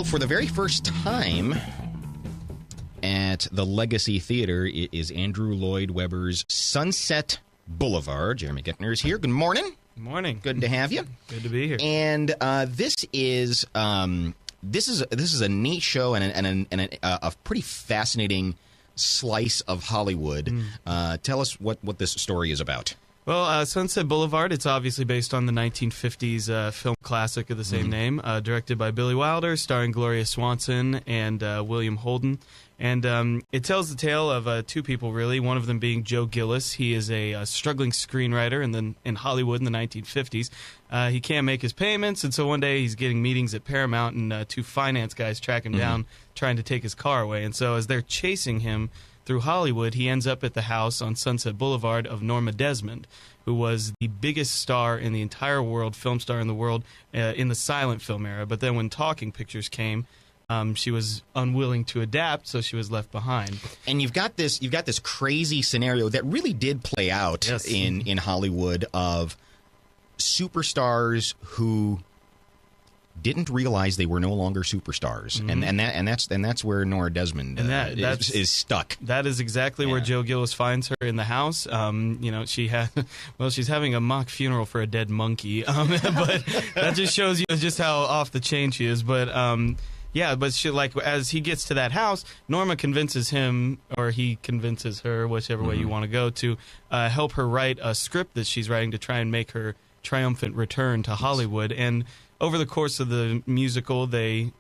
For the very first time at the Legacy Theater, it is Andrew Lloyd Webber's Sunset Boulevard. Jeremy Goeckner is here. Good morning. Good morning. Good to have you. Good to be here. And this is a neat show and a pretty fascinating slice of Hollywood. Tell us what this story is about. Well, Sunset Boulevard, it's obviously based on the 1950s film classic of the same name, directed by Billy Wilder, starring Gloria Swanson and William Holden. And it tells the tale of two people, really, one of them being Joe Gillis. He is a struggling screenwriter in Hollywood in the 1950s. He can't make his payments, and so one day he's getting meetings at Paramount, and two finance guys track him down, trying to take his car away. And so as they're chasing him through Hollywood, he ends up at the house on Sunset Boulevard of Norma Desmond, who was the biggest star in the entire world, film star in the world, in the silent film era. But then when talking pictures came, she was unwilling to adapt, so she was left behind. And you've got this crazy scenario that really did play out in Hollywood of superstars who didn't realize they were no longer superstars, and that's where Nora Desmond is stuck. That is exactly where Joe Gillis finds her in the house. She's having a mock funeral for a dead monkey, but that just shows you just how off the chain she is. But as he gets to that house, Norma convinces him, or he convinces her, whichever way you want to go, to help her write a script that she's writing to try and make her triumphant return to Hollywood. And over the course of the musical, their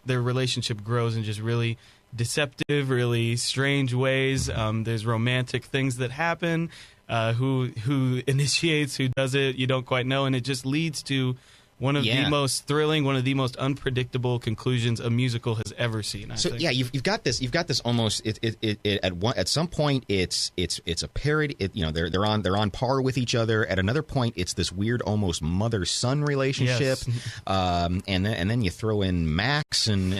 relationship grows in just really deceptive, really strange ways. There's romantic things that happen. Who initiates, who does it, you don't quite know, and it just leads to one of the most thrilling, one of the most unpredictable conclusions a musical has ever seen. I think. You've got this almost. At some point it's a parody. They're on par with each other. At another point, it's this weird, almost mother-son relationship. Yes. And then you throw in Max and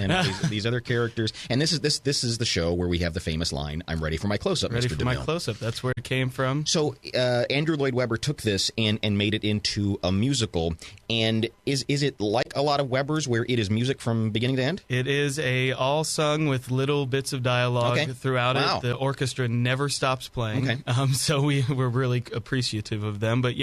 these other characters. And this is the show where we have the famous line, "I'm ready for my close-up, ready Mr. for DeMille." my close-up. That's where it came from. So Andrew Lloyd Webber took this and made it into a musical. And is it like a lot of Webber's where it is music from beginning to end? It is all sung with little bits of dialogue throughout it. The orchestra never stops playing. So we're really appreciative of them. But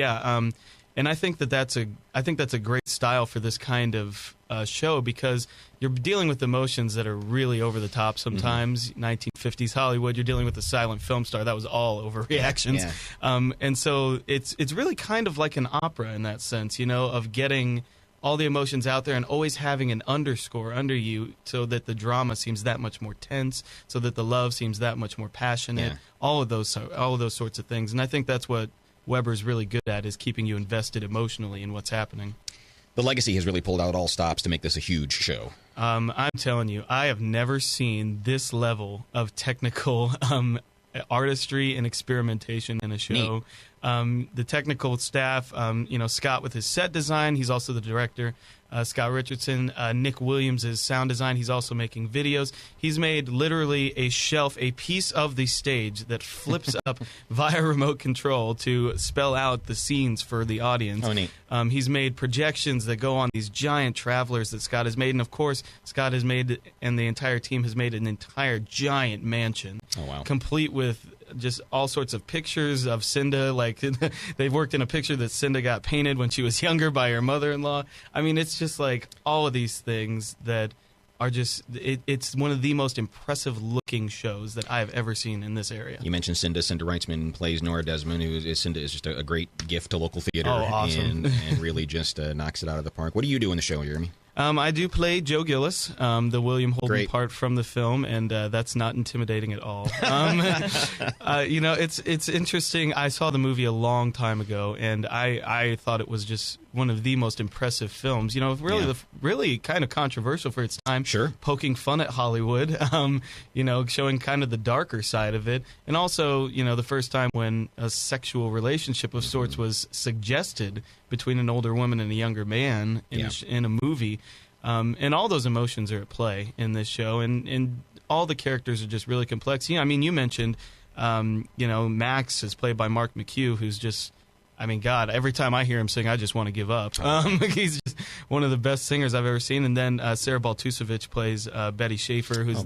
and I think that's a great style for this kind of show, because you're dealing with emotions that are really over the top sometimes. 1950s Hollywood, you're dealing with a silent film star. That was all overreactions. And so it's really kind of like an opera in that sense, of getting all the emotions out there and always having an underscore under you so that the drama seems that much more tense, so that the love seems that much more passionate, all of those sorts of things. And I think that's what Webber's really good at, is keeping you invested emotionally in what's happening. The Legacy has really pulled out all stops to make this a huge show. I'm telling you, I have never seen this level of technical artistry and experimentation in a show. The technical staff, Scott with his set design, he's also the director. Scott Richardson, Nick Williams is sound design. He's also making videos. He's made literally a shelf, a piece of the stage that flips up via remote control to spell out the scenes for the audience. Oh, neat. He's made projections that go on these giant travelers that Scott has made. And, of course, Scott has made, and the entire team has made, an entire giant mansion. Oh, wow. Complete with just all sorts of pictures of Cinda. Like, they've worked in a picture that Cinda got painted when she was younger by her mother-in-law. I mean, it's just like all of these things that are just, it's one of the most impressive looking shows that I've ever seen in this area. You mentioned Cinda. Cinda Reitzman plays Nora Desmond, Cinda is just a great gift to local theater. Oh, awesome. And really just knocks it out of the park. What do you do in the show, Jeremy? I do play Joe Gillis, the William Holden part from the film, and that's not intimidating at all. It's interesting. I saw the movie a long time ago, and I thought it was just one of the most impressive films. Really kind of controversial for its time. Sure. Poking fun at Hollywood, showing kind of the darker side of it. And also, the first time when a sexual relationship of sorts was suggested between an older woman and a younger man in a movie. And all those emotions are at play in this show. And all the characters are just really complex. You mentioned, Max is played by Mark McHugh, who's just I mean, God, every time I hear him sing, I just want to give up. He's just one of the best singers I've ever seen. And then Sarah Baltusevich plays Betty Schaefer, who's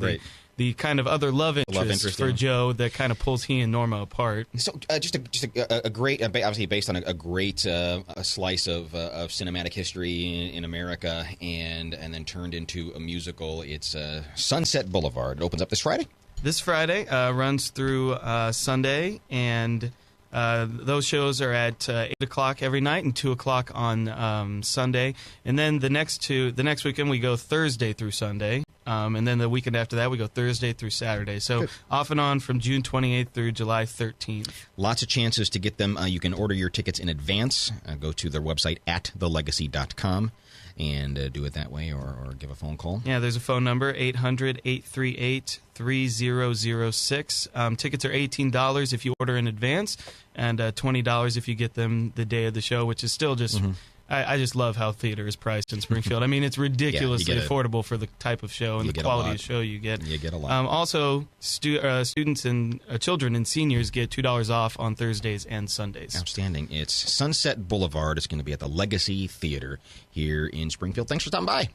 the kind of other love interest for Joe that kind of pulls he and Norma apart. So just a great, obviously based on a great a slice of cinematic history in America, and then turned into a musical. It's Sunset Boulevard. It opens up this Friday? This Friday, runs through Sunday, and those shows are at 8 o'clock every night and 2 o'clock on Sunday. And then the next weekend we go Thursday through Sunday. And then the weekend after that we go Thursday through Saturday. So off and on from June 28th through July 13th. Lots of chances to get them. You can order your tickets in advance. Go to their website at thelegacy.com. And do it that way, or give a phone call. Yeah, there's a phone number, 800-838-3006. Tickets are $18 if you order in advance, and $20 if you get them the day of the show, which is still just... I just love how theater is priced in Springfield. I mean, it's ridiculously affordable for the type of show and the quality of show you get. You get a lot. Also, students and children and seniors get $2 off on Thursdays and Sundays. Outstanding. It's Sunset Boulevard. It's going to be at the Legacy Theater here in Springfield. Thanks for stopping by.